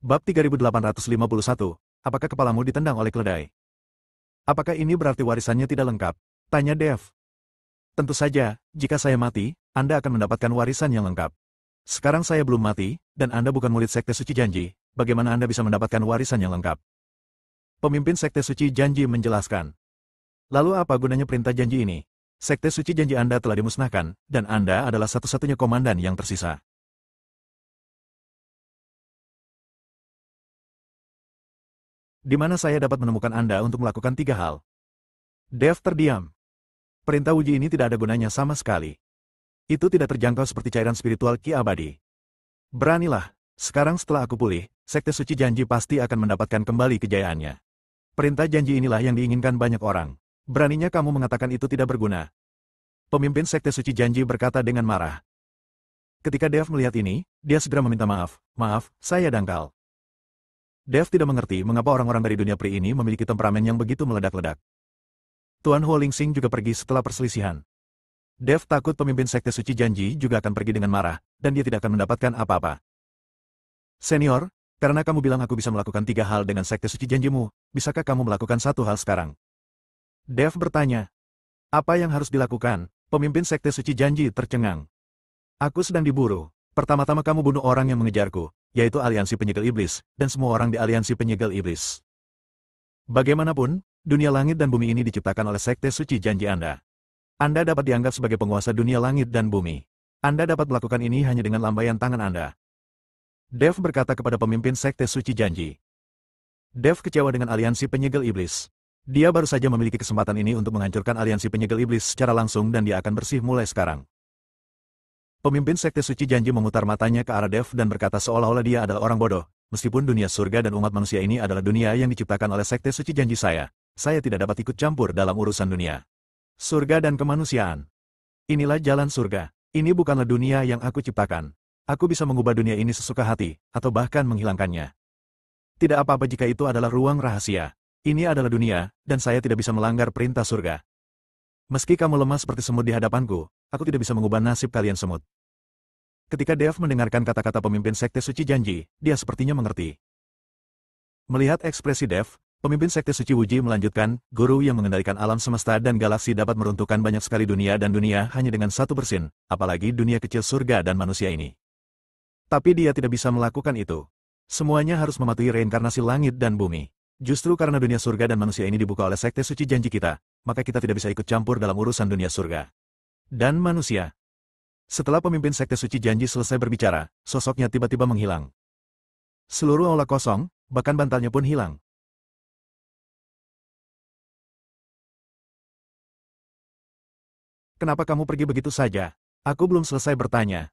Bab 3851, apakah kepalamu ditendang oleh keledai? Apakah ini berarti warisannya tidak lengkap? Tanya Dev. Tentu saja, jika saya mati, Anda akan mendapatkan warisan yang lengkap. Sekarang saya belum mati, dan Anda bukan murid Sekte Suci Janji, bagaimana Anda bisa mendapatkan warisan yang lengkap? Pemimpin Sekte Suci Janji menjelaskan. Lalu apa gunanya perintah janji ini? Sekte Suci Janji Anda telah dimusnahkan, dan Anda adalah satu-satunya komandan yang tersisa. Di mana saya dapat menemukan Anda untuk melakukan 3 hal? Dev terdiam. Perintah uji ini tidak ada gunanya sama sekali. Itu tidak terjangkau seperti cairan spiritual Ki abadi. Beranilah, sekarang setelah aku pulih, Sekte Suci Janji pasti akan mendapatkan kembali kejayaannya. Perintah janji inilah yang diinginkan banyak orang. Beraninya kamu mengatakan itu tidak berguna. Pemimpin Sekte Suci Janji berkata dengan marah. Ketika Dev melihat ini, dia segera meminta maaf. Maaf, saya dangkal. Dev tidak mengerti mengapa orang-orang dari dunia pri ini memiliki temperamen yang begitu meledak-ledak. Tuan Huo Lingsing juga pergi setelah perselisihan. Dev takut pemimpin Sekte Suci Janji juga akan pergi dengan marah, dan dia tidak akan mendapatkan apa-apa. Senior, karena kamu bilang aku bisa melakukan 3 hal dengan Sekte Suci Janjimu, bisakah kamu melakukan 1 hal sekarang? Dev bertanya. Apa yang harus dilakukan? Pemimpin Sekte Suci Janji tercengang. Aku sedang diburu. Pertama-tama kamu bunuh orang yang mengejarku, yaitu aliansi penyegel iblis, dan semua orang di aliansi penyegel iblis. Bagaimanapun, dunia langit dan bumi ini diciptakan oleh Sekte Suci Janji Anda. Anda dapat dianggap sebagai penguasa dunia langit dan bumi. Anda dapat melakukan ini hanya dengan lambaian tangan Anda. Dev berkata kepada pemimpin Sekte Suci Janji. Dev kecewa dengan aliansi penyegel iblis. Dia baru saja memiliki kesempatan ini untuk menghancurkan aliansi penyegel iblis secara langsung dan dia akan bersih mulai sekarang. Pemimpin Sekte Suci Janji memutar matanya ke arah Dev dan berkata seolah-olah dia adalah orang bodoh. Meskipun dunia surga dan umat manusia ini adalah dunia yang diciptakan oleh Sekte Suci Janji saya tidak dapat ikut campur dalam urusan dunia. Surga dan kemanusiaan. Inilah jalan surga. Ini bukanlah dunia yang aku ciptakan. Aku bisa mengubah dunia ini sesuka hati, atau bahkan menghilangkannya. Tidak apa-apa jika itu adalah ruang rahasia. Ini adalah dunia, dan saya tidak bisa melanggar perintah surga. Meski kamu lemah seperti semut di hadapanku, aku tidak bisa mengubah nasib kalian semut. Ketika Dev mendengarkan kata-kata pemimpin Sekte Suci Janji, dia sepertinya mengerti. Melihat ekspresi Dev, pemimpin Sekte Suci Wuji melanjutkan, guru yang mengendalikan alam semesta dan galaksi dapat meruntuhkan banyak sekali dunia dan dunia hanya dengan 1 bersin, apalagi dunia kecil surga dan manusia ini. Tapi dia tidak bisa melakukan itu. Semuanya harus mematuhi reinkarnasi langit dan bumi. Justru karena dunia surga dan manusia ini dibuka oleh Sekte Suci Janji kita, maka kita tidak bisa ikut campur dalam urusan dunia surga dan manusia. Setelah pemimpin Sekte Suci Janji selesai berbicara, sosoknya tiba-tiba menghilang. Seluruh aula kosong, bahkan bantalnya pun hilang. Kenapa kamu pergi begitu saja? Aku belum selesai bertanya.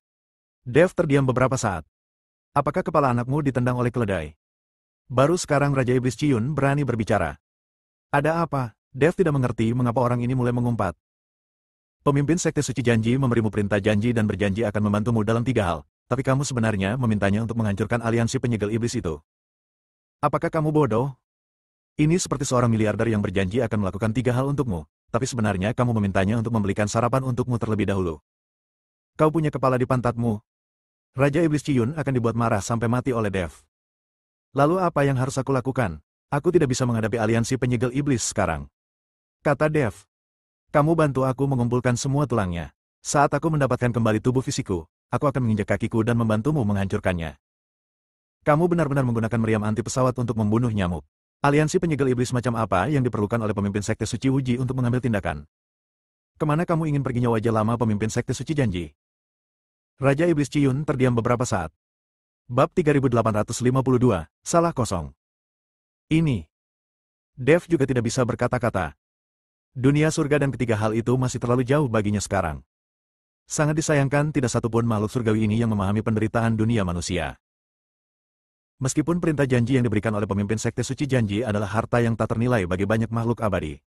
Dev terdiam beberapa saat. Apakah kepala anakmu ditendang oleh keledai? Baru sekarang Raja Iblis Ciyun berani berbicara. Ada apa? Dev tidak mengerti mengapa orang ini mulai mengumpat. Pemimpin Sekte Suci Janji memberimu perintah janji dan berjanji akan membantumu dalam 3 hal, tapi kamu sebenarnya memintanya untuk menghancurkan aliansi penyegel iblis itu. Apakah kamu bodoh? Ini seperti seorang miliarder yang berjanji akan melakukan 3 hal untukmu, tapi sebenarnya kamu memintanya untuk membelikan sarapan untukmu terlebih dahulu. Kau punya kepala di pantatmu. Raja Iblis Ciyun akan dibuat marah sampai mati oleh Dev. Lalu apa yang harus aku lakukan? Aku tidak bisa menghadapi aliansi penyegel iblis sekarang. Kata Dev. Kamu bantu aku mengumpulkan semua tulangnya. Saat aku mendapatkan kembali tubuh fisikku, aku akan menginjak kakiku dan membantumu menghancurkannya. Kamu benar-benar menggunakan meriam anti pesawat untuk membunuh nyamuk. Aliansi penyegel iblis macam apa yang diperlukan oleh pemimpin Sekte Suci Wuji untuk mengambil tindakan? Kemana kamu ingin perginya wajah lama pemimpin Sekte Suci Janji? Raja Iblis Ciyun terdiam beberapa saat. Bab 3852, salah kosong. Ini. Dev juga tidak bisa berkata-kata. Dunia surga dan ketiga hal itu masih terlalu jauh baginya sekarang. Sangat disayangkan tidak satupun makhluk surgawi ini yang memahami penderitaan dunia manusia. Meskipun perintah janji yang diberikan oleh pemimpin Sekte Suci Janji adalah harta yang tak ternilai bagi banyak makhluk abadi.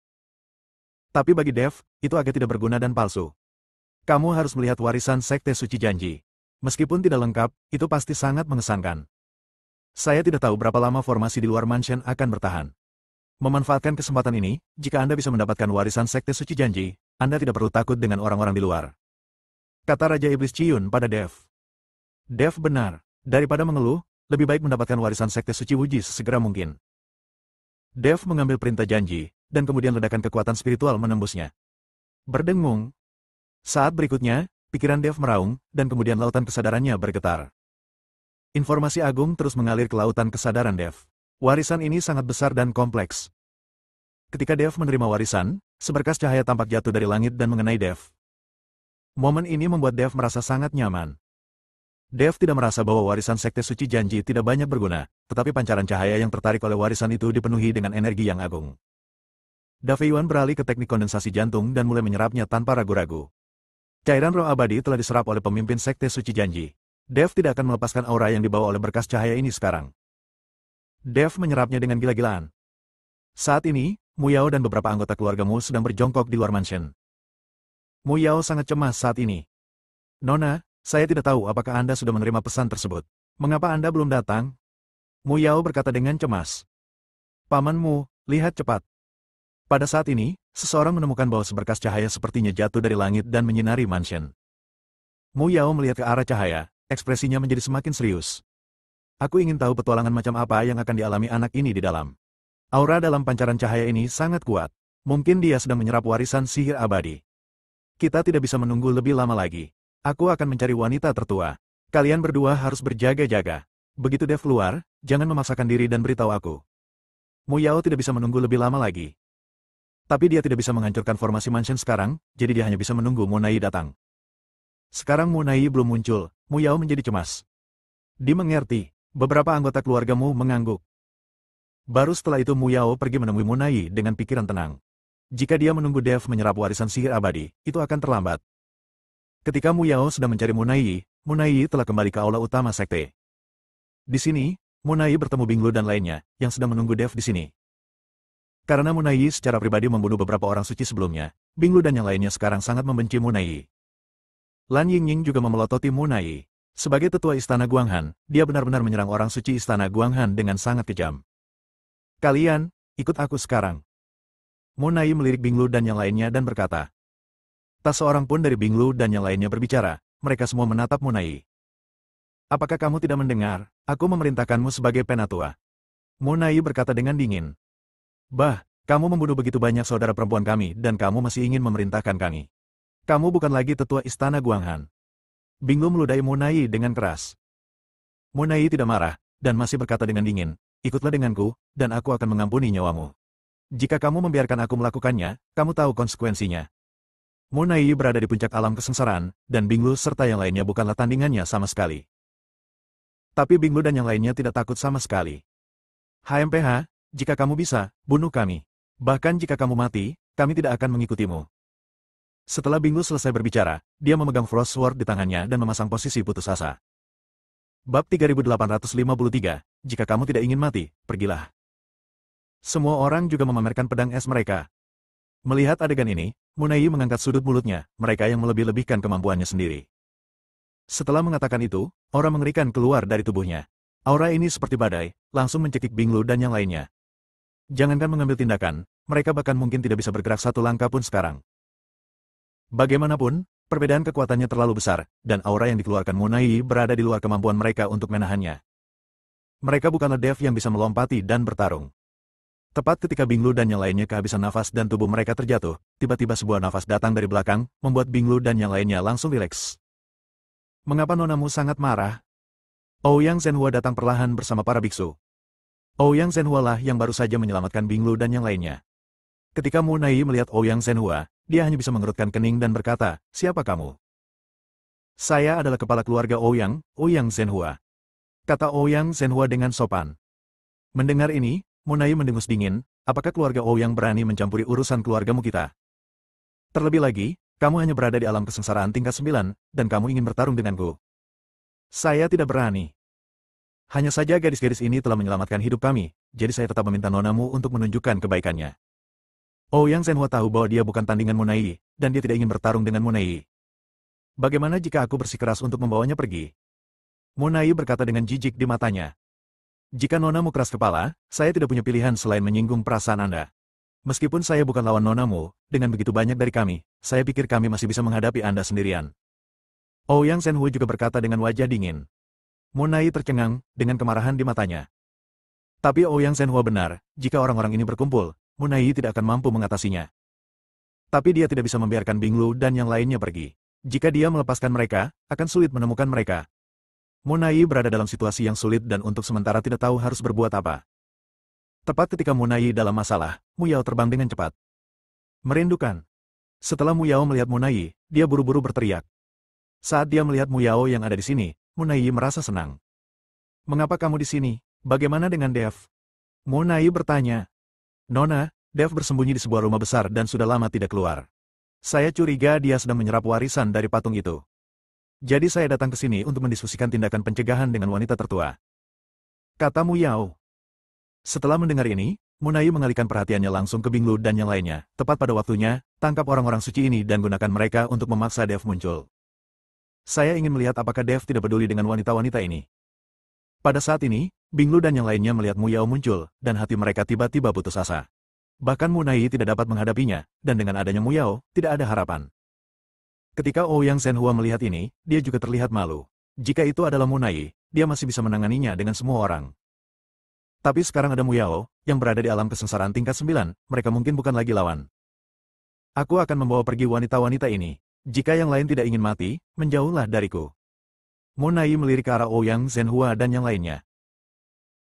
Tapi bagi Dev, itu agak tidak berguna dan palsu. Kamu harus melihat warisan Sekte Suci Janji. Meskipun tidak lengkap, itu pasti sangat mengesankan. Saya tidak tahu berapa lama formasi di luar mansion akan bertahan. Memanfaatkan kesempatan ini, jika Anda bisa mendapatkan warisan Sekte Suci Janji, Anda tidak perlu takut dengan orang-orang di luar. Kata Raja Iblis Ciyun pada Dev. Dev benar. Daripada mengeluh, lebih baik mendapatkan warisan Sekte Suci Wuji sesegera mungkin. Dev mengambil perintah janji, dan kemudian ledakan kekuatan spiritual menembusnya. Berdengung. Saat berikutnya, pikiran Dev meraung, dan kemudian lautan kesadarannya bergetar. Informasi agung terus mengalir ke lautan kesadaran Dev. Warisan ini sangat besar dan kompleks. Ketika Dev menerima warisan, seberkas cahaya tampak jatuh dari langit dan mengenai Dev. Momen ini membuat Dev merasa sangat nyaman. Dev tidak merasa bahwa warisan Sekte Suci Janji tidak banyak berguna, tetapi pancaran cahaya yang tertarik oleh warisan itu dipenuhi dengan energi yang agung. Daveyuan beralih ke teknik kondensasi jantung dan mulai menyerapnya tanpa ragu-ragu. Cairan roh abadi telah diserap oleh pemimpin Sekte Suci Janji. Dev tidak akan melepaskan aura yang dibawa oleh berkas cahaya ini sekarang. Dev menyerapnya dengan gila-gilaan. Saat ini, Mu Yao dan beberapa anggota keluarga Mu sedang berjongkok di luar mansion. Mu Yao sangat cemas saat ini. Nona, saya tidak tahu apakah Anda sudah menerima pesan tersebut. Mengapa Anda belum datang? Mu Yao berkata dengan cemas. Pamanmu, lihat cepat. Pada saat ini, seseorang menemukan bahwa seberkas cahaya sepertinya jatuh dari langit dan menyinari mansion. Mu Yao melihat ke arah cahaya, ekspresinya menjadi semakin serius. Aku ingin tahu petualangan macam apa yang akan dialami anak ini di dalam. Aura dalam pancaran cahaya ini sangat kuat. Mungkin dia sedang menyerap warisan sihir abadi. Kita tidak bisa menunggu lebih lama lagi. Aku akan mencari wanita tertua. Kalian berdua harus berjaga-jaga. Begitu Dev keluar, jangan memaksakan diri dan beritahu aku. Mu Yao tidak bisa menunggu lebih lama lagi. Tapi dia tidak bisa menghancurkan formasi mansion sekarang, jadi dia hanya bisa menunggu Mu Nai datang. Sekarang Mu Nai belum muncul, Mu Yao menjadi cemas. Dimengerti, beberapa anggota keluarga Mu mengangguk. Baru setelah itu Mu Yao pergi menemui Mu Nai dengan pikiran tenang. Jika dia menunggu Dev menyerap warisan sihir abadi, itu akan terlambat. Ketika Mu Yao sedang mencari Mu Nai telah kembali ke aula utama sekte. Di sini, Mu Nai bertemu Binglu dan lainnya, yang sedang menunggu Dev di sini. Karena Mu Nai secara pribadi membunuh beberapa orang suci sebelumnya, Binglu dan yang lainnya sekarang sangat membenci Mu Nai. Lan Yingying juga memelototi Mu Nai. Sebagai tetua istana Guanghan, dia benar-benar menyerang orang suci istana Guanghan dengan sangat kejam. Kalian, ikut aku sekarang. Mu Nai melirik Binglu dan yang lainnya dan berkata. Tak seorang pun dari Binglu dan yang lainnya berbicara, mereka semua menatap Mu Nai. Apakah kamu tidak mendengar? Aku memerintahkanmu sebagai penatua. Mu Nai berkata dengan dingin. Bah, kamu membunuh begitu banyak saudara perempuan kami dan kamu masih ingin memerintahkan kami. Kamu bukan lagi tetua istana Guanghan. Binglu meludahi Mu Nai dengan keras. Mu Nai tidak marah, dan masih berkata dengan dingin, ikutlah denganku, dan aku akan mengampuni nyawamu. Jika kamu membiarkan aku melakukannya, kamu tahu konsekuensinya. Mu Nai berada di puncak alam kesengsaraan, dan Binglu serta yang lainnya bukanlah tandingannya sama sekali. Tapi Binglu dan yang lainnya tidak takut sama sekali. HMPH, jika kamu bisa, bunuh kami. Bahkan jika kamu mati, kami tidak akan mengikutimu. Setelah Binglu selesai berbicara, dia memegang Frost Sword di tangannya dan memasang posisi putus asa. Bab 3853, jika kamu tidak ingin mati, pergilah. Semua orang juga memamerkan pedang es mereka. Melihat adegan ini, Mu Nai mengangkat sudut mulutnya, mereka yang melebih-lebihkan kemampuannya sendiri. Setelah mengatakan itu, aura mengerikan keluar dari tubuhnya. Aura ini seperti badai, langsung mencekik Binglu dan yang lainnya. Jangankan mengambil tindakan, mereka bahkan mungkin tidak bisa bergerak satu langkah pun sekarang. Bagaimanapun, perbedaan kekuatannya terlalu besar, dan aura yang dikeluarkan Mu Nai berada di luar kemampuan mereka untuk menahannya. Mereka bukanlah Dev yang bisa melompati dan bertarung. Tepat ketika Binglu dan yang lainnya kehabisan nafas dan tubuh mereka terjatuh, tiba-tiba sebuah nafas datang dari belakang, membuat Binglu dan yang lainnya langsung rileks. Mengapa nonamu sangat marah? Ouyang Zhenhua datang perlahan bersama para biksu. Ouyang Zhenhua lah yang baru saja menyelamatkan Binglu dan yang lainnya. Ketika Mu Nai melihat Ouyang Zhenhua, dia hanya bisa mengerutkan kening dan berkata, siapa kamu? Saya adalah kepala keluarga Ouyang, Ouyang Zhenhua. Kata Ouyang Zhenhua dengan sopan. Mendengar ini, Mu Nai mendengus dingin, apakah keluarga Ouyang berani mencampuri urusan keluargamu kita? Terlebih lagi, kamu hanya berada di alam kesengsaraan tingkat 9, dan kamu ingin bertarung denganku. Saya tidak berani. Hanya saja gadis-gadis ini telah menyelamatkan hidup kami, jadi saya tetap meminta nonamu untuk menunjukkan kebaikannya. Ouyang Zhenhua tahu bahwa dia bukan tandingan Mu Nai, dan dia tidak ingin bertarung dengan Mu Nai. Bagaimana jika aku bersikeras untuk membawanya pergi? Mu Nai berkata dengan jijik di matanya. Jika nonamu keras kepala, saya tidak punya pilihan selain menyinggung perasaan Anda. Meskipun saya bukan lawan nonamu, dengan begitu banyak dari kami, saya pikir kami masih bisa menghadapi Anda sendirian. Ouyang Zhenhua juga berkata dengan wajah dingin. Munai tercengang, dengan kemarahan di matanya. Tapi Ouyang Shenhua benar, jika orang-orang ini berkumpul, Munai tidak akan mampu mengatasinya. Tapi dia tidak bisa membiarkan Binglu dan yang lainnya pergi. Jika dia melepaskan mereka, akan sulit menemukan mereka. Munai berada dalam situasi yang sulit dan untuk sementara tidak tahu harus berbuat apa. Tepat ketika Munai dalam masalah, Mu Yao terbang dengan cepat. Merindukan. Setelah Mu Yao melihat Munai, dia buru-buru berteriak. Saat dia melihat Mu Yao yang ada di sini, Munai merasa senang. Mengapa kamu di sini? Bagaimana dengan Dev? Munai bertanya. Nona, Dev bersembunyi di sebuah rumah besar dan sudah lama tidak keluar. Saya curiga dia sedang menyerap warisan dari patung itu. Jadi saya datang ke sini untuk mendiskusikan tindakan pencegahan dengan wanita tertua. Kata Mu Yao. Setelah mendengar ini, Munai mengalihkan perhatiannya langsung ke Binglu dan yang lainnya. Tepat pada waktunya, tangkap orang-orang suci ini dan gunakan mereka untuk memaksa Dev muncul. Saya ingin melihat apakah Dev tidak peduli dengan wanita-wanita ini. Pada saat ini, Binglu dan yang lainnya melihat Mu Yao muncul, dan hati mereka tiba-tiba putus asa. Bahkan Munai tidak dapat menghadapinya, dan dengan adanya Mu Yao, tidak ada harapan. Ketika Ouyang Shenhua melihat ini, dia juga terlihat malu. Jika itu adalah Munai, dia masih bisa menanganinya dengan semua orang. Tapi sekarang ada Mu Yao, yang berada di alam kesengsaraan tingkat 9, mereka mungkin bukan lagi lawan. Aku akan membawa pergi wanita-wanita ini. Jika yang lain tidak ingin mati, menjauhlah dariku. Munai melirik ke arah Ouyang Shenhua dan yang lainnya.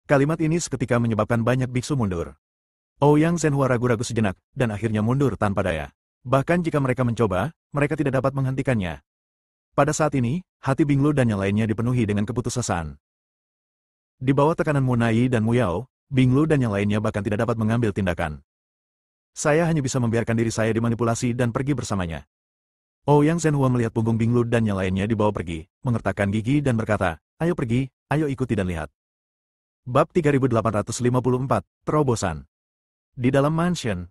Kalimat ini seketika menyebabkan banyak biksu mundur. Ouyang Shenhua ragu-ragu sejenak, dan akhirnya mundur tanpa daya. Bahkan jika mereka mencoba, mereka tidak dapat menghentikannya. Pada saat ini, hati Binglu dan yang lainnya dipenuhi dengan keputusasaan. Di bawah tekanan Munai dan Mu Yao, Binglu dan yang lainnya bahkan tidak dapat mengambil tindakan. Saya hanya bisa membiarkan diri saya dimanipulasi dan pergi bersamanya. Ouyang Shenhua melihat punggung Binglu dan yang lainnya dibawa pergi, mengertakkan gigi dan berkata, ayo pergi, ayo ikuti dan lihat. Bab 3854, Terobosan. Di dalam mansion,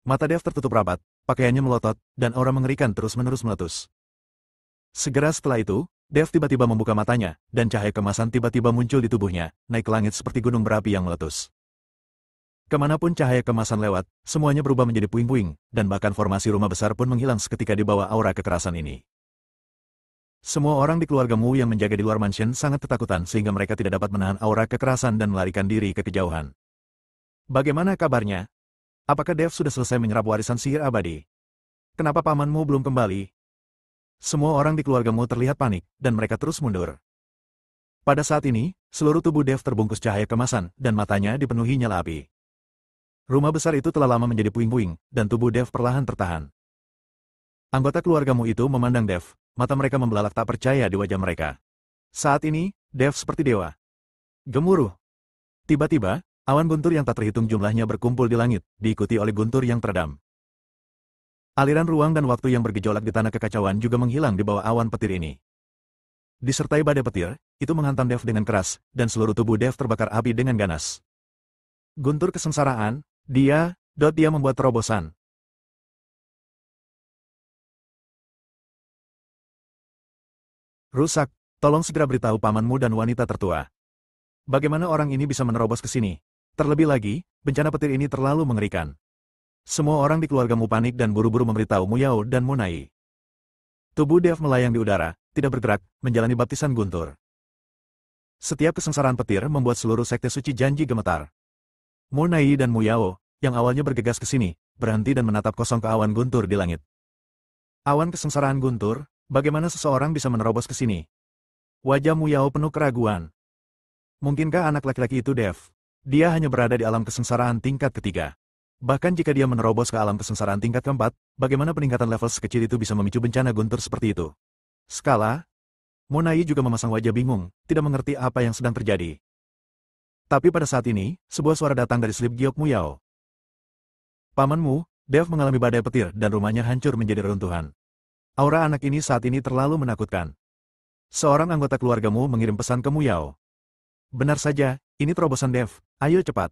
mata Dev tertutup rapat, pakaiannya melotot, dan aura mengerikan terus-menerus meletus. Segera setelah itu, Dev tiba-tiba membuka matanya, dan cahaya kemasan tiba-tiba muncul di tubuhnya, naik ke langit seperti gunung berapi yang meletus. Kemanapun cahaya kemasan lewat, semuanya berubah menjadi puing-puing, dan bahkan formasi rumah besar pun menghilang seketika di bawah aura kekerasan ini. Semua orang di keluarga Mu yang menjaga di luar mansion sangat ketakutan sehingga mereka tidak dapat menahan aura kekerasan dan melarikan diri ke kejauhan. Bagaimana kabarnya? Apakah Dev sudah selesai menyerap warisan sihir abadi? Kenapa pamanmu belum kembali? Semua orang di keluargamu terlihat panik, dan mereka terus mundur. Pada saat ini, seluruh tubuh Dev terbungkus cahaya kemasan, dan matanya dipenuhi nyala api. Rumah besar itu telah lama menjadi puing-puing, dan tubuh Dev perlahan tertahan. Anggota keluargamu itu memandang Dev, mata mereka membelalak tak percaya di wajah mereka. Saat ini, Dev seperti dewa. Gemuruh. Tiba-tiba, awan guntur yang tak terhitung jumlahnya berkumpul di langit, diikuti oleh guntur yang teredam. Aliran ruang dan waktu yang bergejolak di tanah kekacauan juga menghilang di bawah awan petir ini. Disertai badai petir, itu menghantam Dev dengan keras, dan seluruh tubuh Dev terbakar api dengan ganas. Guntur kesengsaraan, dia membuat terobosan. Rusak, tolong segera beritahu pamanmu dan wanita tertua. Bagaimana orang ini bisa menerobos ke sini? Terlebih lagi, bencana petir ini terlalu mengerikan. Semua orang di keluargamu panik dan buru-buru memberitahu Mu Yao dan Munai. Tubuh Dev melayang di udara, tidak bergerak, menjalani baptisan guntur. Setiap kesengsaraan petir membuat seluruh sekte suci janji gemetar. Munai dan Mu Yao, yang awalnya bergegas ke sini, berhenti dan menatap kosong ke awan guntur di langit. Awan kesengsaraan guntur, bagaimana seseorang bisa menerobos ke sini? Wajah Mu Yao penuh keraguan. Mungkinkah anak laki-laki itu Dev? Dia hanya berada di alam kesengsaraan tingkat ketiga. Bahkan jika dia menerobos ke alam kesengsaraan tingkat keempat, bagaimana peningkatan level sekecil itu bisa memicu bencana guntur seperti itu? Skala? Munai juga memasang wajah bingung, tidak mengerti apa yang sedang terjadi. Tapi pada saat ini, sebuah suara datang dari Slip Giok Mu Yao. Pamanmu, Dev mengalami badai petir dan rumahnya hancur menjadi reruntuhan. Aura anak ini saat ini terlalu menakutkan. Seorang anggota keluargamu mengirim pesan ke Mu Yao. Benar saja, ini terobosan Dev, ayo cepat.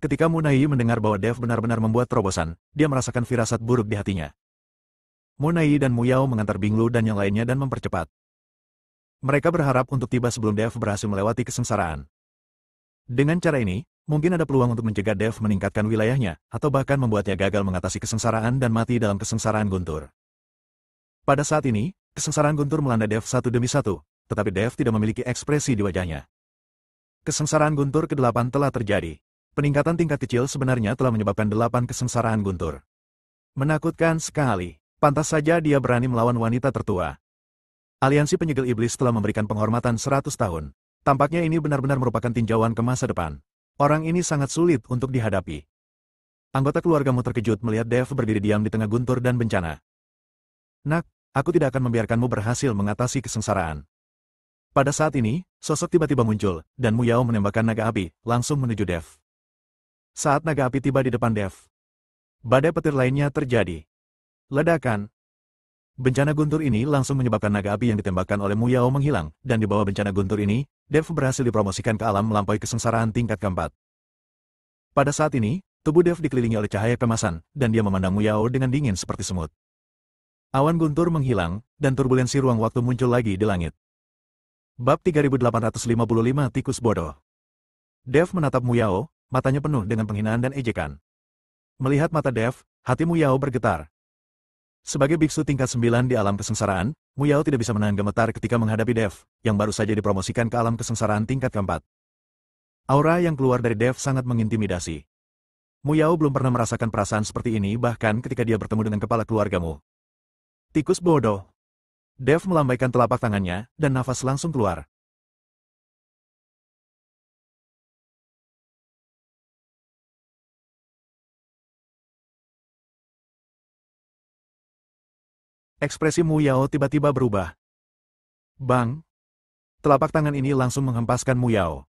Ketika Munai mendengar bahwa Dev benar-benar membuat terobosan, dia merasakan firasat buruk di hatinya. Munai dan Mu Yao mengantar Binglu dan yang lainnya dan mempercepat. Mereka berharap untuk tiba sebelum Dev berhasil melewati kesengsaraan. Dengan cara ini, mungkin ada peluang untuk mencegah Dev meningkatkan wilayahnya, atau bahkan membuatnya gagal mengatasi kesengsaraan dan mati dalam kesengsaraan guntur. Pada saat ini, kesengsaraan guntur melanda Dev satu demi satu, tetapi Dev tidak memiliki ekspresi di wajahnya. Kesengsaraan guntur ke-8 telah terjadi. Peningkatan tingkat kecil sebenarnya telah menyebabkan 8 kesengsaraan guntur. Menakutkan sekali. Pantas saja dia berani melawan wanita tertua. Aliansi Penyegel Iblis telah memberikan penghormatan 100 tahun. Tampaknya ini benar-benar merupakan tinjauan ke masa depan. Orang ini sangat sulit untuk dihadapi. Anggota keluargamu terkejut melihat Dev berdiri diam di tengah guntur dan bencana. Nak, aku tidak akan membiarkanmu berhasil mengatasi kesengsaraan. Pada saat ini, sosok tiba-tiba muncul, dan Mu Yao menembakkan naga api, langsung menuju Dev. Saat naga api tiba di depan Dev, badai petir lainnya terjadi. Ledakan. Bencana guntur ini langsung menyebabkan naga api yang ditembakkan oleh Mu Yao menghilang, dan di bawah bencana guntur ini, Dev berhasil dipromosikan ke alam melampaui kesengsaraan tingkat keempat. Pada saat ini, tubuh Dev dikelilingi oleh cahaya kemasan, dan dia memandang Mu Yao dengan dingin seperti semut. Awan guntur menghilang, dan turbulensi ruang waktu muncul lagi di langit. Bab 3855 Tikus Bodoh. Dev menatap Mu Yao, matanya penuh dengan penghinaan dan ejekan. Melihat mata Dev, hati Mu Yao bergetar. Sebagai biksu tingkat 9 di alam kesengsaraan, Mu Yao tidak bisa menahan gemetar ketika menghadapi Dev, yang baru saja dipromosikan ke alam kesengsaraan tingkat keempat. Aura yang keluar dari Dev sangat mengintimidasi. Mu Yao belum pernah merasakan perasaan seperti ini bahkan ketika dia bertemu dengan kepala keluargamu. Tikus bodoh. Dev melambaikan telapak tangannya, dan nafas langsung keluar. Ekspresi Mu Yao tiba-tiba berubah. Bang! Telapak tangan ini langsung menghempaskan Mu Yao.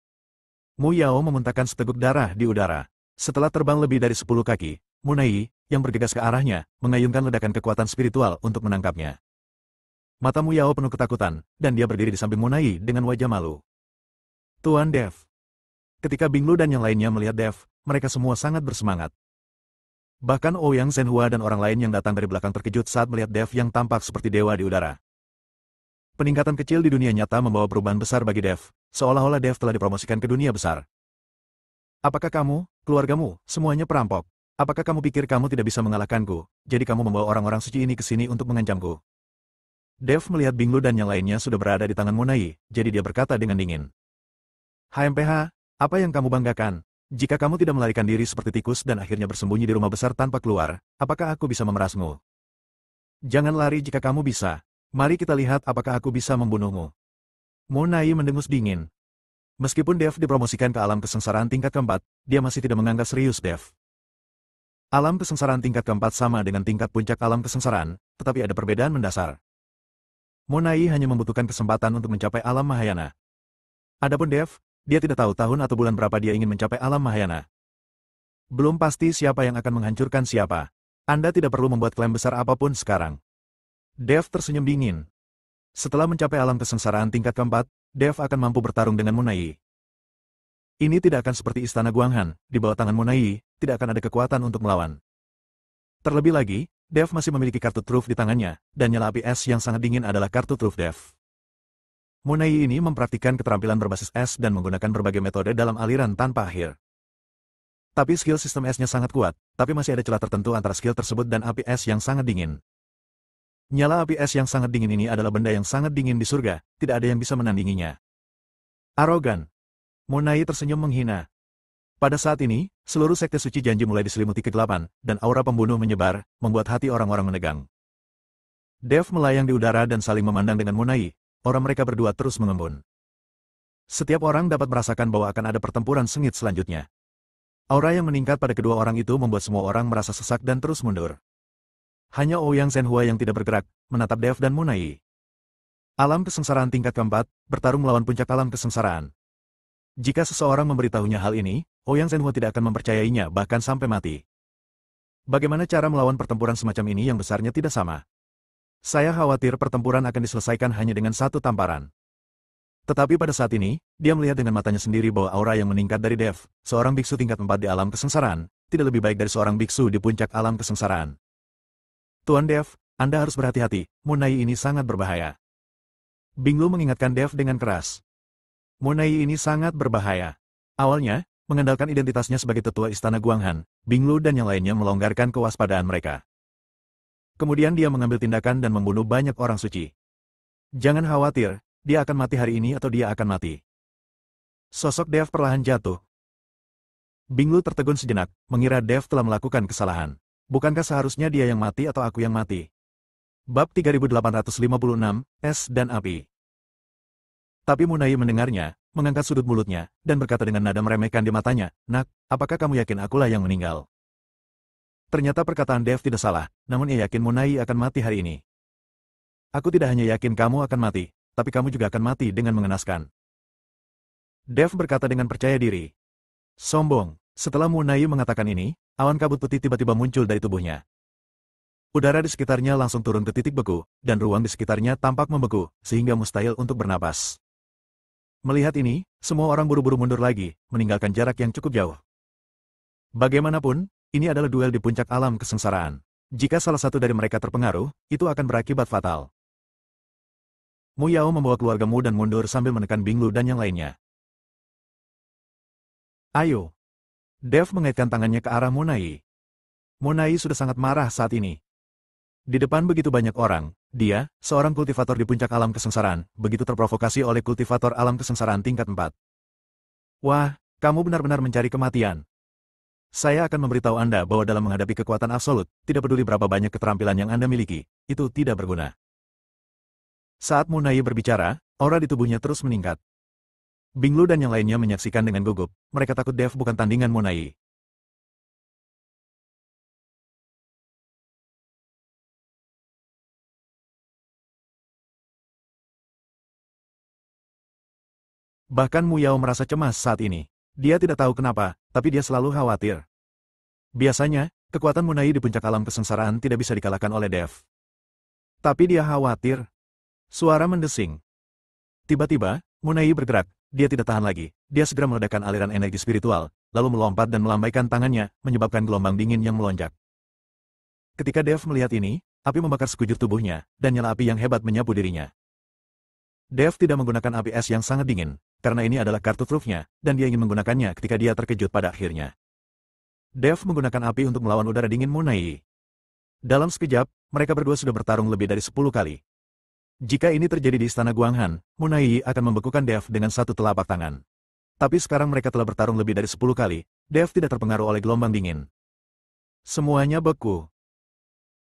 Mu Yao memuntahkan seteguk darah di udara. Setelah terbang lebih dari 10 kaki, Mu Nai, yang bergegas ke arahnya, mengayunkan ledakan kekuatan spiritual untuk menangkapnya. Mata Mu Yao penuh ketakutan, dan dia berdiri di samping Mu Nai dengan wajah malu. Tuan Dev. Ketika Bing Lu dan yang lainnya melihat Dev, mereka semua sangat bersemangat. Bahkan Ouyang Zhenhua dan orang lain yang datang dari belakang terkejut saat melihat Dev yang tampak seperti dewa di udara. Peningkatan kecil di dunia nyata membawa perubahan besar bagi Dev, seolah-olah Dev telah dipromosikan ke dunia besar. Apakah kamu, keluargamu, semuanya perampok? Apakah kamu pikir kamu tidak bisa mengalahkanku, jadi kamu membawa orang-orang suci ini ke sini untuk mengancamku? Dev melihat Bing Lu dan yang lainnya sudah berada di tangan Mu Nai, jadi dia berkata dengan dingin. HMPH, apa yang kamu banggakan? Jika kamu tidak melarikan diri seperti tikus dan akhirnya bersembunyi di rumah besar tanpa keluar, apakah aku bisa memerasmu? Jangan lari jika kamu bisa. Mari kita lihat apakah aku bisa membunuhmu. Mu Nai mendengus dingin. Meskipun Dev dipromosikan ke alam kesengsaraan tingkat keempat, dia masih tidak menganggap serius Dev. Alam kesengsaraan tingkat keempat sama dengan tingkat puncak alam kesengsaraan, tetapi ada perbedaan mendasar. Mu Nai hanya membutuhkan kesempatan untuk mencapai alam Mahayana. Adapun Dev, dia tidak tahu tahun atau bulan berapa dia ingin mencapai alam Mahayana. Belum pasti siapa yang akan menghancurkan siapa. Anda tidak perlu membuat klaim besar apapun sekarang. Dev tersenyum dingin. Setelah mencapai alam kesengsaraan tingkat keempat, Dev akan mampu bertarung dengan Mu Nai. Ini tidak akan seperti Istana Guanghan, di bawah tangan Mu Nai, tidak akan ada kekuatan untuk melawan. Terlebih lagi, Dev masih memiliki kartu truf di tangannya, dan nyala api es yang sangat dingin adalah kartu truf Dev. Mu Nai ini mempraktikkan keterampilan berbasis es dan menggunakan berbagai metode dalam aliran tanpa akhir. Tapi skill sistem esnya sangat kuat, tapi masih ada celah tertentu antara skill tersebut dan api es yang sangat dingin. Nyala api es yang sangat dingin ini adalah benda yang sangat dingin di surga, tidak ada yang bisa menandinginya. Arogan. Mu Nai tersenyum menghina. Pada saat ini, seluruh sekte suci janji mulai diselimuti kegelapan, dan aura pembunuh menyebar, membuat hati orang-orang menegang. Dev melayang di udara dan saling memandang dengan Mu Nai, orang mereka berdua terus mengembun. Setiap orang dapat merasakan bahwa akan ada pertempuran sengit selanjutnya. Aura yang meningkat pada kedua orang itu membuat semua orang merasa sesak dan terus mundur. Hanya Ouyang Zhenhua yang tidak bergerak, menatap Dev dan Mu Nai. Alam kesengsaraan tingkat keempat, bertarung melawan puncak alam kesengsaraan. Jika seseorang memberitahunya hal ini, Ouyang Zhenhua tidak akan mempercayainya bahkan sampai mati. Bagaimana cara melawan pertempuran semacam ini yang besarnya tidak sama? Saya khawatir pertempuran akan diselesaikan hanya dengan satu tamparan. Tetapi pada saat ini, dia melihat dengan matanya sendiri bahwa aura yang meningkat dari Dev, seorang biksu tingkat 4 di alam kesengsaraan, tidak lebih baik dari seorang biksu di puncak alam kesengsaraan. Tuan Dev, Anda harus berhati-hati, Mu Nai ini sangat berbahaya. Bing Lu mengingatkan Dev dengan keras. Mu Nai ini sangat berbahaya. Awalnya, mengandalkan identitasnya sebagai tetua Istana Guanghan, Bing Lu dan yang lainnya melonggarkan kewaspadaan mereka. Kemudian dia mengambil tindakan dan membunuh banyak orang suci. Jangan khawatir, dia akan mati hari ini atau dia akan mati. Sosok Dev perlahan jatuh. Binglu tertegun sejenak, mengira Dev telah melakukan kesalahan. Bukankah seharusnya dia yang mati atau aku yang mati? Bab 3856, Es dan Api. Tapi Munai mendengarnya, mengangkat sudut mulutnya, dan berkata dengan nada meremehkan di matanya, "Nak, apakah kamu yakin akulah yang meninggal?" Ternyata perkataan Dev tidak salah, namun ia yakin Munai akan mati hari ini. "Aku tidak hanya yakin kamu akan mati, tapi kamu juga akan mati dengan mengenaskan." Dev berkata dengan percaya diri. Sombong. Setelah Munai mengatakan ini, awan kabut putih tiba-tiba muncul dari tubuhnya. Udara di sekitarnya langsung turun ke titik beku, dan ruang di sekitarnya tampak membeku, sehingga mustahil untuk bernapas. Melihat ini, semua orang buru-buru mundur lagi, meninggalkan jarak yang cukup jauh. Bagaimanapun, ini adalah duel di puncak alam kesengsaraan. Jika salah satu dari mereka terpengaruh, itu akan berakibat fatal. Mu Yao membawa keluarga Mu dan mundur sambil menekan Binglu dan yang lainnya. "Ayo." Dev mengaitkan tangannya ke arah Munai. Munai sudah sangat marah saat ini. Di depan begitu banyak orang, dia, seorang kultivator di puncak alam kesengsaraan, begitu terprovokasi oleh kultivator alam kesengsaraan tingkat 4. "Wah, kamu benar-benar mencari kematian. Saya akan memberitahu Anda bahwa dalam menghadapi kekuatan absolut, tidak peduli berapa banyak keterampilan yang Anda miliki, itu tidak berguna." Saat Munai berbicara, aura di tubuhnya terus meningkat. Binglu dan yang lainnya menyaksikan dengan gugup, mereka takut Dev bukan tandingan Munai. Bahkan Mu Yao merasa cemas saat ini. Dia tidak tahu kenapa, tapi dia selalu khawatir. Biasanya, kekuatan Munai di puncak alam kesengsaraan tidak bisa dikalahkan oleh Dev. Tapi dia khawatir. Suara mendesing. Tiba-tiba, Munai bergerak. Dia tidak tahan lagi. Dia segera meledakkan aliran energi spiritual, lalu melompat dan melambaikan tangannya, menyebabkan gelombang dingin yang melonjak. Ketika Dev melihat ini, api membakar sekujur tubuhnya, dan nyala api yang hebat menyapu dirinya. Dev tidak menggunakan api es yang sangat dingin, karena ini adalah kartu trufnya, dan dia ingin menggunakannya ketika dia terkejut pada akhirnya. Dev menggunakan api untuk melawan udara dingin Munai. Dalam sekejap, mereka berdua sudah bertarung lebih dari 10 kali. Jika ini terjadi di Istana Guanghan, Munai akan membekukan Dev dengan satu telapak tangan. Tapi sekarang mereka telah bertarung lebih dari 10 kali, Dev tidak terpengaruh oleh gelombang dingin. Semuanya beku.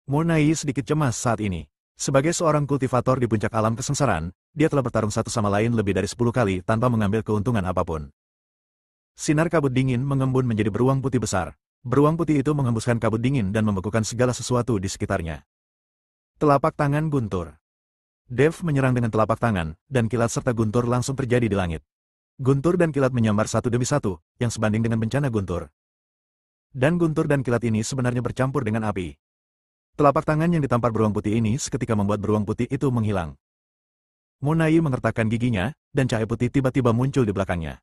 Munai sedikit cemas saat ini. Sebagai seorang kultivator di puncak alam kesengsaraan, dia telah bertarung satu sama lain lebih dari 10 kali tanpa mengambil keuntungan apapun. Sinar kabut dingin mengembun menjadi beruang putih besar. Beruang putih itu menghembuskan kabut dingin dan membekukan segala sesuatu di sekitarnya. Telapak tangan guntur. Dev menyerang dengan telapak tangan, dan kilat serta guntur langsung terjadi di langit. Guntur dan kilat menyambar satu demi satu, yang sebanding dengan bencana guntur. Dan guntur dan kilat ini sebenarnya bercampur dengan api. Telapak tangan yang ditampar beruang putih ini seketika membuat beruang putih itu menghilang. Munai mengertakkan giginya, dan cahaya putih tiba-tiba muncul di belakangnya.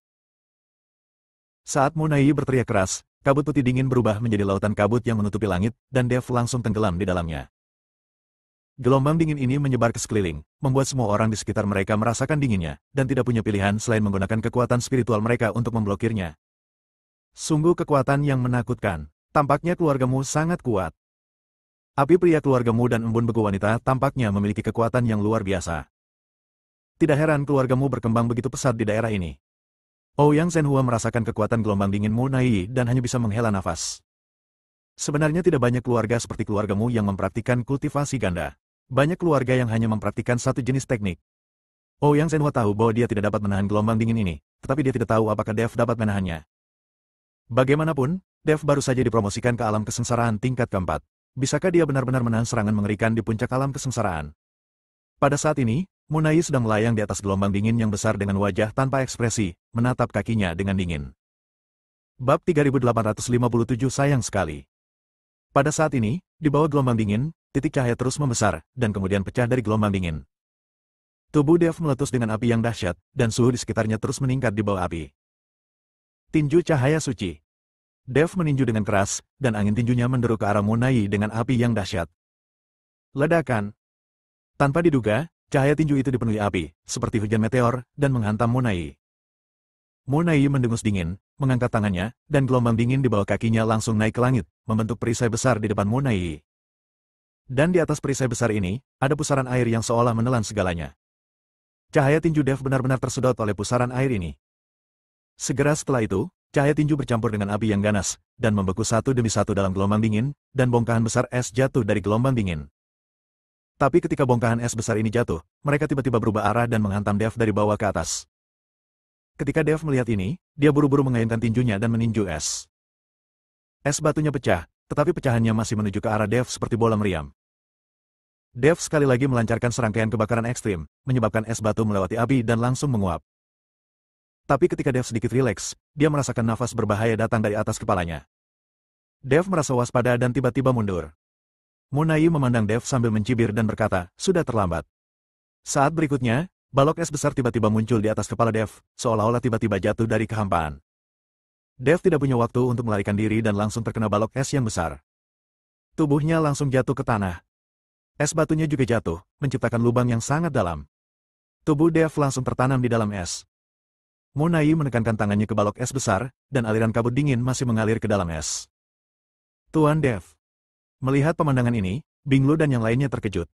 Saat Munai berteriak keras, kabut putih dingin berubah menjadi lautan kabut yang menutupi langit, dan Dev langsung tenggelam di dalamnya. Gelombang dingin ini menyebar ke sekeliling, membuat semua orang di sekitar mereka merasakan dinginnya, dan tidak punya pilihan selain menggunakan kekuatan spiritual mereka untuk memblokirnya. Sungguh kekuatan yang menakutkan. Tampaknya keluargamu sangat kuat. Api pria keluargamu dan embun beku wanita tampaknya memiliki kekuatan yang luar biasa. Tidak heran keluargamu berkembang begitu pesat di daerah ini. Ouyang Zhenhua merasakan kekuatan gelombang dingin Munai dan hanya bisa menghela nafas. Sebenarnya tidak banyak keluarga seperti keluargamu yang mempraktikkan kultivasi ganda. Banyak keluarga yang hanya mempraktikkan satu jenis teknik. Ouyang Zhenhua tahu bahwa dia tidak dapat menahan gelombang dingin ini, tetapi dia tidak tahu apakah Dev dapat menahannya. Bagaimanapun, Dev baru saja dipromosikan ke alam kesengsaraan tingkat keempat. Bisakah dia benar-benar menahan serangan mengerikan di puncak alam kesengsaraan? Pada saat ini, Munai sedang melayang di atas gelombang dingin yang besar dengan wajah tanpa ekspresi, menatap kakinya dengan dingin. Bab 3857 sayang sekali. Pada saat ini, di bawah gelombang dingin, titik cahaya terus membesar, dan kemudian pecah dari gelombang dingin. Tubuh Dev meletus dengan api yang dahsyat, dan suhu di sekitarnya terus meningkat di bawah api. Tinju cahaya suci. Dev meninju dengan keras, dan angin tinjunya menderu ke arah Munai dengan api yang dahsyat. Ledakan. Tanpa diduga, cahaya tinju itu dipenuhi api, seperti hujan meteor, dan menghantam Munai. Munai mendengus dingin, mengangkat tangannya, dan gelombang dingin di bawah kakinya langsung naik ke langit, membentuk perisai besar di depan Munai. Dan di atas perisai besar ini, ada pusaran air yang seolah menelan segalanya. Cahaya tinju Dev benar-benar tersedot oleh pusaran air ini. Segera setelah itu, cahaya tinju bercampur dengan api yang ganas, dan membeku satu demi satu dalam gelombang dingin, dan bongkahan besar es jatuh dari gelombang dingin. Tapi ketika bongkahan es besar ini jatuh, mereka tiba-tiba berubah arah dan menghantam Dev dari bawah ke atas. Ketika Dev melihat ini, dia buru-buru mengayunkan tinjunya dan meninju es. Es batunya pecah, tetapi pecahannya masih menuju ke arah Dev seperti bola meriam. Dev sekali lagi melancarkan serangkaian kebakaran ekstrim, menyebabkan es batu melewati api dan langsung menguap. Tapi ketika Dev sedikit rileks, dia merasakan nafas berbahaya datang dari atas kepalanya. Dev merasa waspada dan tiba-tiba mundur. Munai memandang Dev sambil mencibir dan berkata, sudah terlambat. Saat berikutnya, balok es besar tiba-tiba muncul di atas kepala Dev, seolah-olah tiba-tiba jatuh dari kehampaan. Dev tidak punya waktu untuk melarikan diri dan langsung terkena balok es yang besar. Tubuhnya langsung jatuh ke tanah. Es batunya juga jatuh, menciptakan lubang yang sangat dalam. Tubuh Dev langsung tertanam di dalam es. Munai menekankan tangannya ke balok es besar, dan aliran kabut dingin masih mengalir ke dalam es. Tuan Dev. Melihat pemandangan ini, Bing Lu dan yang lainnya terkejut.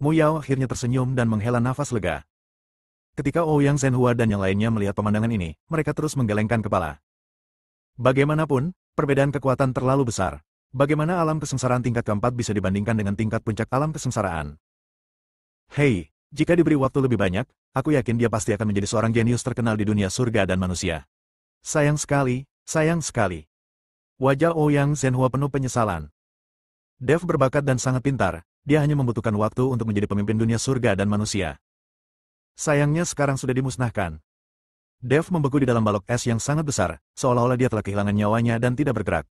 Mu Yao akhirnya tersenyum dan menghela nafas lega. Ketika Ouyang Zhenhua dan yang lainnya melihat pemandangan ini, mereka terus menggelengkan kepala. Bagaimanapun, perbedaan kekuatan terlalu besar. Bagaimana alam kesengsaraan tingkat keempat bisa dibandingkan dengan tingkat puncak alam kesengsaraan? Hei, jika diberi waktu lebih banyak, aku yakin dia pasti akan menjadi seorang jenius terkenal di dunia surga dan manusia. Sayang sekali, sayang sekali. Wajah Ouyang Zhenhua penuh penyesalan. Dev berbakat dan sangat pintar, dia hanya membutuhkan waktu untuk menjadi pemimpin dunia surga dan manusia. Sayangnya sekarang sudah dimusnahkan. Dev membeku di dalam balok es yang sangat besar, seolah-olah dia telah kehilangan nyawanya dan tidak bergerak.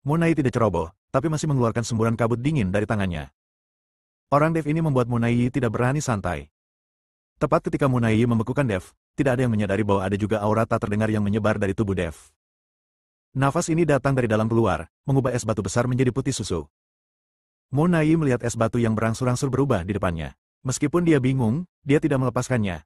Munai tidak ceroboh, tapi masih mengeluarkan semburan kabut dingin dari tangannya. Orang Dev ini membuat Munai tidak berani santai. Tepat ketika Munai membekukan Dev, tidak ada yang menyadari bahwa ada juga aura tak terdengar yang menyebar dari tubuh Dev. Nafas ini datang dari dalam keluar, mengubah es batu besar menjadi putih susu. Munai melihat es batu yang berangsur-angsur berubah di depannya. Meskipun dia bingung, dia tidak melepaskannya.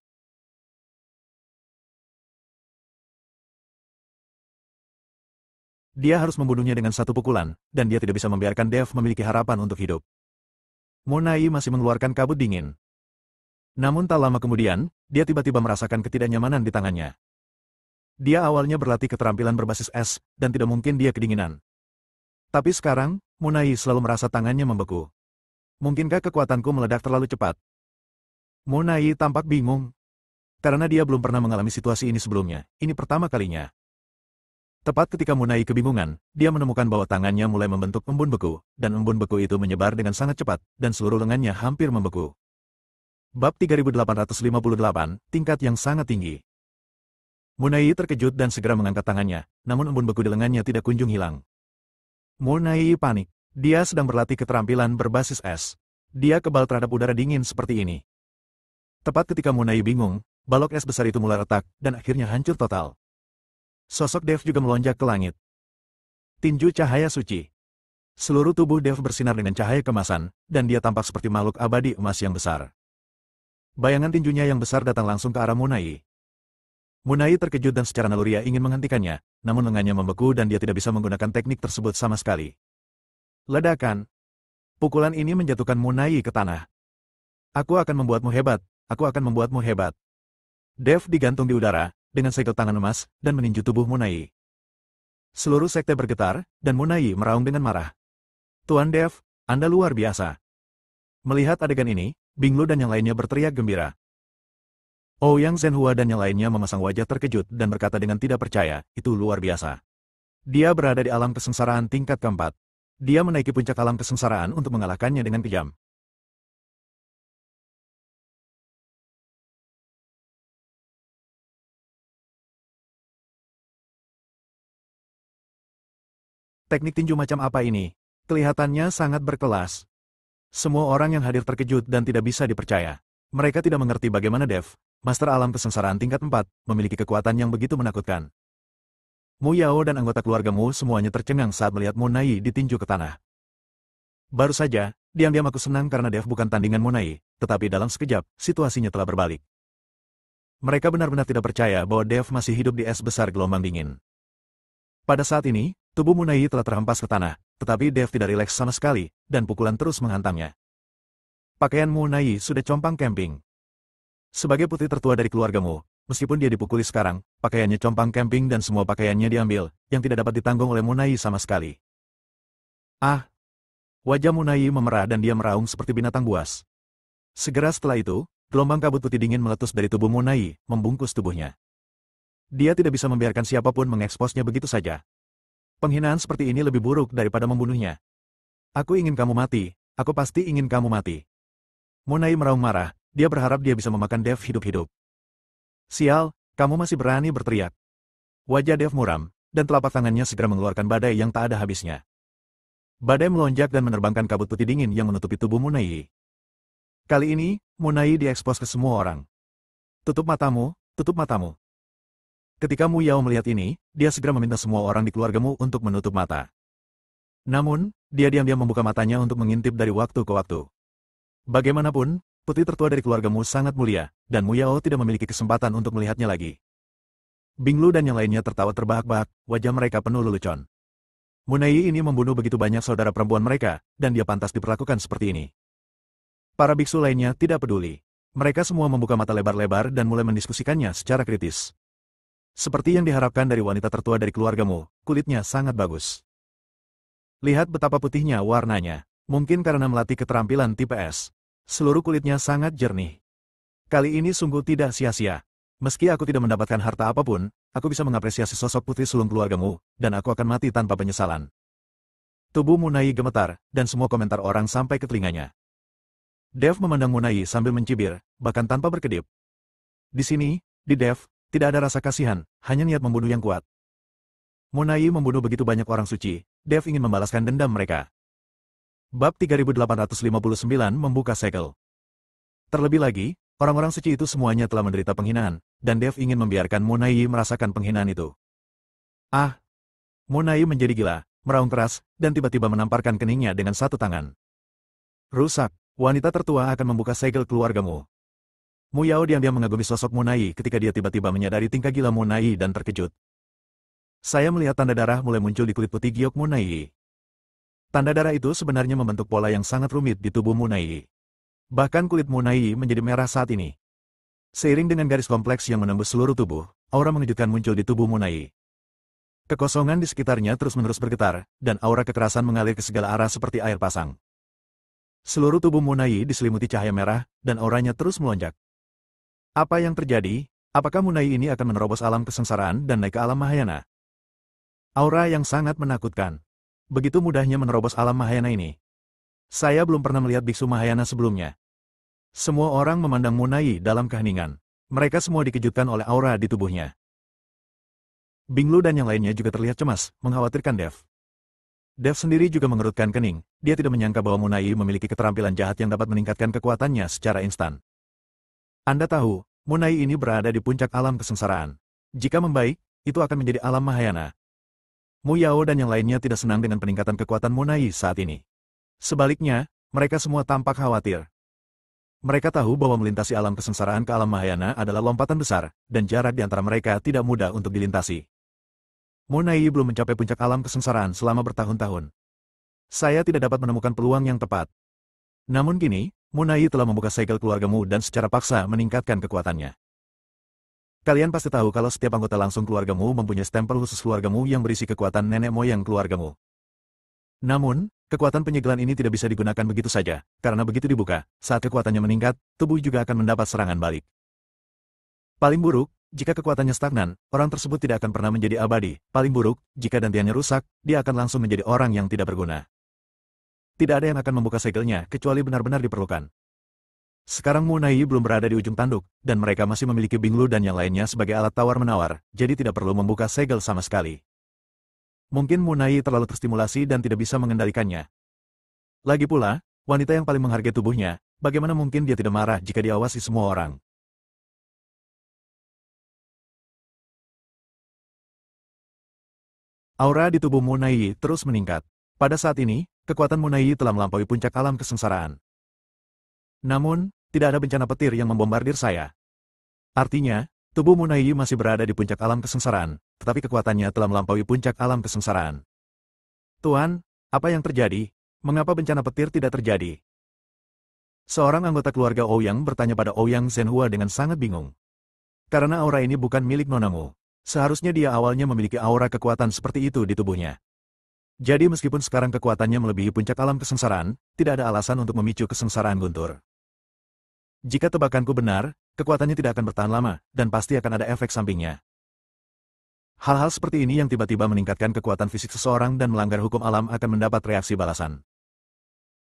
Dia harus membunuhnya dengan satu pukulan, dan dia tidak bisa membiarkan Dev memiliki harapan untuk hidup. Munai masih mengeluarkan kabut dingin. Namun tak lama kemudian, dia tiba-tiba merasakan ketidaknyamanan di tangannya. Dia awalnya berlatih keterampilan berbasis es, dan tidak mungkin dia kedinginan. Tapi sekarang, Munai selalu merasa tangannya membeku. Mungkinkah kekuatanku meledak terlalu cepat? Munai tampak bingung. Karena dia belum pernah mengalami situasi ini sebelumnya, ini pertama kalinya. Tepat ketika Munai kebingungan, dia menemukan bahwa tangannya mulai membentuk embun beku, dan embun beku itu menyebar dengan sangat cepat, dan seluruh lengannya hampir membeku. Bab 3858, tingkat yang sangat tinggi. Munai terkejut dan segera mengangkat tangannya, namun embun beku di lengannya tidak kunjung hilang. Munai panik. Dia sedang berlatih keterampilan berbasis es. Dia kebal terhadap udara dingin seperti ini. Tepat ketika Munai bingung, balok es besar itu mulai retak, dan akhirnya hancur total. Sosok Dev juga melonjak ke langit. Tinju cahaya suci. Seluruh tubuh Dev bersinar dengan cahaya kemasan, dan dia tampak seperti makhluk abadi emas yang besar. Bayangan tinjunya yang besar datang langsung ke arah Munai. Munai terkejut dan secara naluriah ingin menghentikannya, namun lengannya membeku dan dia tidak bisa menggunakan teknik tersebut sama sekali. Ledakan. Pukulan ini menjatuhkan Munai ke tanah. Aku akan membuatmu hebat, aku akan membuatmu hebat. Dev digantung di udara, dengan segel tangan emas, dan meninju tubuh Munai. Seluruh sekte bergetar, dan Munai meraung dengan marah. Tuan Dev, Anda luar biasa. Melihat adegan ini, Bing Lu dan yang lainnya berteriak gembira. Ouyang Zhenhua dan yang lainnya memasang wajah terkejut dan berkata dengan tidak percaya, itu luar biasa. Dia berada di alam kesengsaraan tingkat keempat. Dia menaiki puncak alam kesengsaraan untuk mengalahkannya dengan kejam. Teknik tinju macam apa ini? Kelihatannya sangat berkelas. Semua orang yang hadir terkejut dan tidak bisa dipercaya. Mereka tidak mengerti bagaimana Dev, Master Alam Kesengsaraan tingkat 4, memiliki kekuatan yang begitu menakutkan. Mu Yao dan anggota keluargamu semuanya tercengang saat melihat Munai ditinju ke tanah. Baru saja, diam-diam aku senang karena Dev bukan tandingan Munai, tetapi dalam sekejap, situasinya telah berbalik. Mereka benar-benar tidak percaya bahwa Dev masih hidup di es besar gelombang dingin. Pada saat ini, tubuh Munai telah terhempas ke tanah, tetapi Dev tidak rileks sama sekali, dan pukulan terus menghantamnya. Pakaian Munai sudah compang-camping. Sebagai putri tertua dari keluargamu, meskipun dia dipukuli sekarang, pakaiannya compang camping dan semua pakaiannya diambil, yang tidak dapat ditanggung oleh Munai sama sekali. Ah! Wajah Munai memerah dan dia meraung seperti binatang buas. Segera setelah itu, gelombang kabut putih dingin meletus dari tubuh Munai, membungkus tubuhnya. Dia tidak bisa membiarkan siapapun mengeksposnya begitu saja. Penghinaan seperti ini lebih buruk daripada membunuhnya. Aku ingin kamu mati, aku pasti ingin kamu mati. Munai meraung marah, dia berharap dia bisa memakan Dev hidup-hidup. Sial, kamu masih berani berteriak. Wajah Dev muram, dan telapak tangannya segera mengeluarkan badai yang tak ada habisnya. Badai melonjak dan menerbangkan kabut putih dingin yang menutupi tubuh Munai. Kali ini, Munai diekspos ke semua orang. Tutup matamu, tutup matamu. Ketika Mu Yao melihat ini, dia segera meminta semua orang di keluargamu untuk menutup mata. Namun, dia diam-diam membuka matanya untuk mengintip dari waktu ke waktu. Bagaimanapun, putri tertua dari keluargamu sangat mulia, dan Mu Yao tidak memiliki kesempatan untuk melihatnya lagi. Bing Lu dan yang lainnya tertawa terbahak-bahak, wajah mereka penuh lelucon. Munai ini membunuh begitu banyak saudara perempuan mereka, dan dia pantas diperlakukan seperti ini. Para biksu lainnya tidak peduli. Mereka semua membuka mata lebar-lebar dan mulai mendiskusikannya secara kritis. Seperti yang diharapkan dari wanita tertua dari keluargamu, kulitnya sangat bagus. Lihat betapa putihnya warnanya, mungkin karena melatih keterampilan tipe S. Seluruh kulitnya sangat jernih. Kali ini sungguh tidak sia-sia. Meski aku tidak mendapatkan harta apapun, aku bisa mengapresiasi sosok putri sulung keluargamu, dan aku akan mati tanpa penyesalan. Tubuh Munai gemetar, dan semua komentar orang sampai ke telinganya. Dev memandang Munai sambil mencibir, bahkan tanpa berkedip. Di sini, di Dev, tidak ada rasa kasihan, hanya niat membunuh yang kuat. Munai membunuh begitu banyak orang suci, Dev ingin membalaskan dendam mereka. Bab 3859 membuka segel. Terlebih lagi, orang-orang suci itu semuanya telah menderita penghinaan, dan Dev ingin membiarkan Munai merasakan penghinaan itu. Ah! Munai menjadi gila, meraung keras, dan tiba-tiba menamparkan keningnya dengan satu tangan. Rusak, wanita tertua akan membuka segel keluargamu. Mu Yao diam-diam mengagumi sosok Munai ketika dia tiba-tiba menyadari tingkah gila Munai dan terkejut. Saya melihat tanda darah mulai muncul di kulit putih giok Munai. Tanda darah itu sebenarnya membentuk pola yang sangat rumit di tubuh Munai. Bahkan kulit Munai menjadi merah saat ini. Seiring dengan garis kompleks yang menembus seluruh tubuh, aura mengejutkan muncul di tubuh Munai. Kekosongan di sekitarnya terus-menerus bergetar, dan aura kekerasan mengalir ke segala arah seperti air pasang. Seluruh tubuh Munai diselimuti cahaya merah, dan auranya terus melonjak. Apa yang terjadi? Apakah Munai ini akan menerobos alam kesengsaraan dan naik ke alam Mahayana? Aura yang sangat menakutkan. Begitu mudahnya menerobos alam Mahayana ini. Saya belum pernah melihat biksu Mahayana sebelumnya. Semua orang memandang Munai dalam keheningan. Mereka semua dikejutkan oleh aura di tubuhnya. Bing Lu dan yang lainnya juga terlihat cemas, mengkhawatirkan Dev. Dev sendiri juga mengerutkan kening, dia tidak menyangka bahwa Munai memiliki keterampilan jahat yang dapat meningkatkan kekuatannya secara instan. Anda tahu, Munai ini berada di puncak alam kesengsaraan. Jika membaik, itu akan menjadi alam Mahayana. Mu Yao dan yang lainnya tidak senang dengan peningkatan kekuatan Munai saat ini. Sebaliknya, mereka semua tampak khawatir. Mereka tahu bahwa melintasi alam kesengsaraan ke alam Mahayana adalah lompatan besar, dan jarak di antara mereka tidak mudah untuk dilintasi. Munai belum mencapai puncak alam kesengsaraan selama bertahun-tahun. Saya tidak dapat menemukan peluang yang tepat. Namun kini, Munai telah membuka segel keluargamu dan secara paksa meningkatkan kekuatannya. Kalian pasti tahu kalau setiap anggota langsung keluargamu mempunyai stempel khusus keluargamu yang berisi kekuatan nenek moyang keluargamu. Namun, kekuatan penyegelan ini tidak bisa digunakan begitu saja, karena begitu dibuka, saat kekuatannya meningkat, tubuh juga akan mendapat serangan balik. Paling buruk, jika kekuatannya stagnan, orang tersebut tidak akan pernah menjadi abadi. Paling buruk, jika dantiannya rusak, dia akan langsung menjadi orang yang tidak berguna. Tidak ada yang akan membuka segelnya, kecuali benar-benar diperlukan. Sekarang Munai belum berada di ujung tanduk, dan mereka masih memiliki Bing Lu dan yang lainnya sebagai alat tawar-menawar, jadi tidak perlu membuka segel sama sekali. Mungkin Munai terlalu terstimulasi dan tidak bisa mengendalikannya. Lagi pula, wanita yang paling menghargai tubuhnya, bagaimana mungkin dia tidak marah jika diawasi semua orang? Aura di tubuh Munai terus meningkat. Pada saat ini, kekuatan Munai telah melampaui puncak alam kesengsaraan. Namun, tidak ada bencana petir yang membombardir saya. Artinya, tubuh Munai masih berada di puncak alam kesengsaraan, tetapi kekuatannya telah melampaui puncak alam kesengsaraan. Tuan, apa yang terjadi? Mengapa bencana petir tidak terjadi? Seorang anggota keluarga Ouyang bertanya pada Ouyang Zhenhua dengan sangat bingung. Karena aura ini bukan milik nonamu. Seharusnya dia awalnya memiliki aura kekuatan seperti itu di tubuhnya. Jadi meskipun sekarang kekuatannya melebihi puncak alam kesengsaraan, tidak ada alasan untuk memicu kesengsaraan guntur. Jika tebakanku benar, kekuatannya tidak akan bertahan lama, dan pasti akan ada efek sampingnya. Hal-hal seperti ini yang tiba-tiba meningkatkan kekuatan fisik seseorang dan melanggar hukum alam akan mendapat reaksi balasan.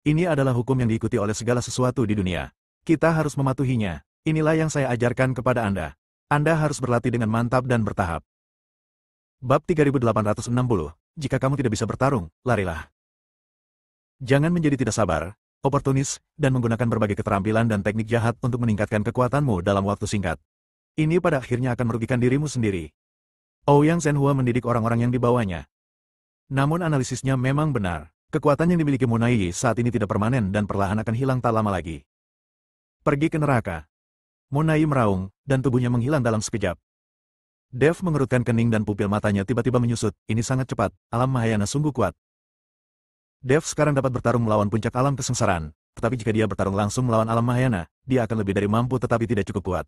Ini adalah hukum yang diikuti oleh segala sesuatu di dunia. Kita harus mematuhinya. Inilah yang saya ajarkan kepada Anda. Anda harus berlatih dengan mantap dan bertahap. Bab 3860. Jika kamu tidak bisa bertarung, larilah. Jangan menjadi tidak sabar, oportunis, dan menggunakan berbagai keterampilan dan teknik jahat untuk meningkatkan kekuatanmu dalam waktu singkat. Ini pada akhirnya akan merugikan dirimu sendiri. Ouyang Zhenhua mendidik orang-orang yang dibawanya. Namun analisisnya memang benar. Kekuatan yang dimiliki Munai saat ini tidak permanen dan perlahan akan hilang tak lama lagi. Pergi ke neraka. Munai meraung, dan tubuhnya menghilang dalam sekejap. Dev mengerutkan kening dan pupil matanya tiba-tiba menyusut. Ini sangat cepat, alam Mahayana sungguh kuat. Dev sekarang dapat bertarung melawan puncak alam kesengsaraan, tetapi jika dia bertarung langsung melawan alam Mahayana, dia akan lebih dari mampu tetapi tidak cukup kuat.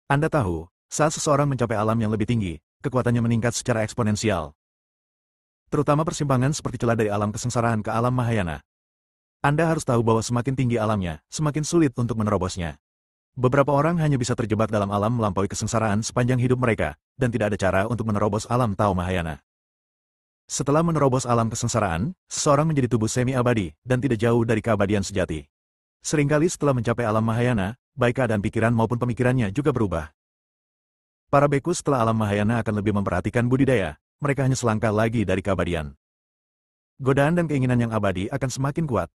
Anda tahu, saat seseorang mencapai alam yang lebih tinggi, kekuatannya meningkat secara eksponensial. Terutama persimpangan seperti celah dari alam kesengsaraan ke alam Mahayana. Anda harus tahu bahwa semakin tinggi alamnya, semakin sulit untuk menerobosnya. Beberapa orang hanya bisa terjebak dalam alam melampaui kesengsaraan sepanjang hidup mereka, dan tidak ada cara untuk menerobos alam Tao Mahayana. Setelah menerobos alam kesengsaraan, seseorang menjadi tubuh semi-abadi, dan tidak jauh dari keabadian sejati. Seringkali setelah mencapai alam Mahayana, baik keadaan pikiran maupun pemikirannya juga berubah. Para beku setelah alam Mahayana akan lebih memperhatikan budidaya, mereka hanya selangkah lagi dari keabadian. Godaan dan keinginan yang abadi akan semakin kuat.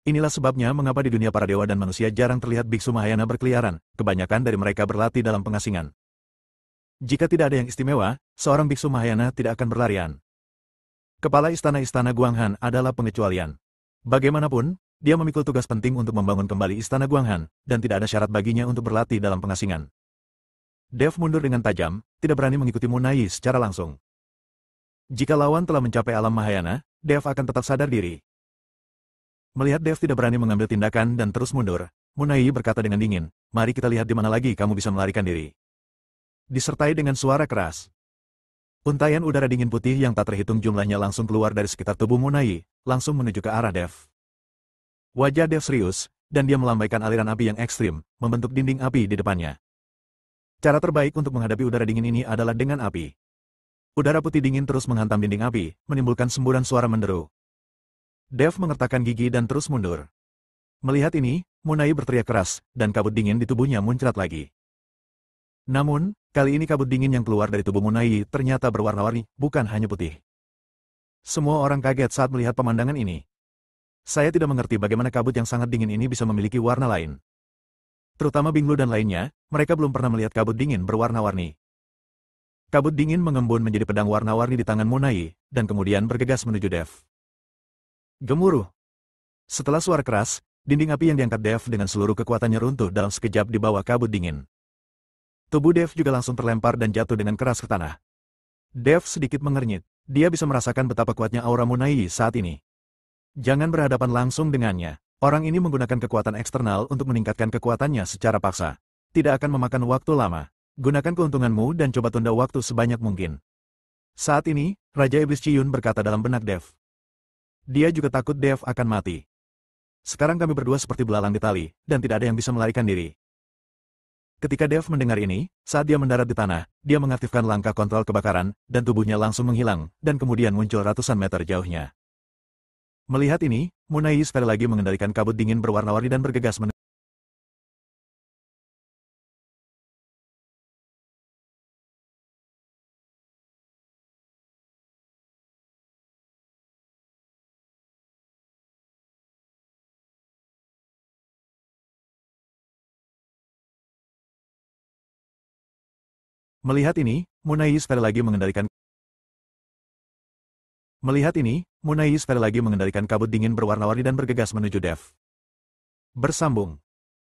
Inilah sebabnya mengapa di dunia para dewa dan manusia jarang terlihat biksu Mahayana berkeliaran, kebanyakan dari mereka berlatih dalam pengasingan. Jika tidak ada yang istimewa, seorang biksu Mahayana tidak akan berlarian. Kepala istana-istana Guanghan adalah pengecualian. Bagaimanapun, dia memikul tugas penting untuk membangun kembali istana Guanghan, dan tidak ada syarat baginya untuk berlatih dalam pengasingan. Dev mundur dengan tajam, tidak berani mengikuti Munai secara langsung. Jika lawan telah mencapai alam Mahayana, Dev akan tetap sadar diri. Melihat Dev tidak berani mengambil tindakan dan terus mundur, Munai berkata dengan dingin, "Mari kita lihat di mana lagi kamu bisa melarikan diri." Disertai dengan suara keras. Untaian udara dingin putih yang tak terhitung jumlahnya langsung keluar dari sekitar tubuh Munai, langsung menuju ke arah Dev. Wajah Dev serius, dan dia melambaikan aliran api yang ekstrim, membentuk dinding api di depannya. Cara terbaik untuk menghadapi udara dingin ini adalah dengan api. Udara putih dingin terus menghantam dinding api, menimbulkan semburan suara menderu. Dev mengertakkan gigi dan terus mundur. Melihat ini, Munai berteriak keras, dan kabut dingin di tubuhnya muncrat lagi. Namun, kali ini kabut dingin yang keluar dari tubuh Munai ternyata berwarna-warni, bukan hanya putih. Semua orang kaget saat melihat pemandangan ini. Saya tidak mengerti bagaimana kabut yang sangat dingin ini bisa memiliki warna lain. Terutama Binglu dan lainnya, mereka belum pernah melihat kabut dingin berwarna-warni. Kabut dingin mengembun menjadi pedang warna-warni di tangan Munai, dan kemudian bergegas menuju Dev. Gemuruh. Setelah suara keras, dinding api yang diangkat Dev dengan seluruh kekuatannya runtuh dalam sekejap di bawah kabut dingin. Tubuh Dev juga langsung terlempar dan jatuh dengan keras ke tanah. Dev sedikit mengernyit. Dia bisa merasakan betapa kuatnya aura Munai saat ini. Jangan berhadapan langsung dengannya. Orang ini menggunakan kekuatan eksternal untuk meningkatkan kekuatannya secara paksa. Tidak akan memakan waktu lama. Gunakan keuntunganmu dan coba tunda waktu sebanyak mungkin. Saat ini, Raja Iblis Ciyun berkata dalam benak Dev. Dia juga takut Dev akan mati. Sekarang kami berdua seperti belalang di tali, dan tidak ada yang bisa melarikan diri. Ketika Dev mendengar ini, saat dia mendarat di tanah, dia mengaktifkan langkah kontrol kebakaran, dan tubuhnya langsung menghilang, dan kemudian muncul ratusan meter jauhnya. Melihat ini, Munai sekali lagi mengendalikan kabut dingin berwarna-warni dan bergegas menuju. Melihat ini, Munai sekali lagi mengendalikan kabut dingin berwarna-warni dan bergegas menuju Dev. Bersambung.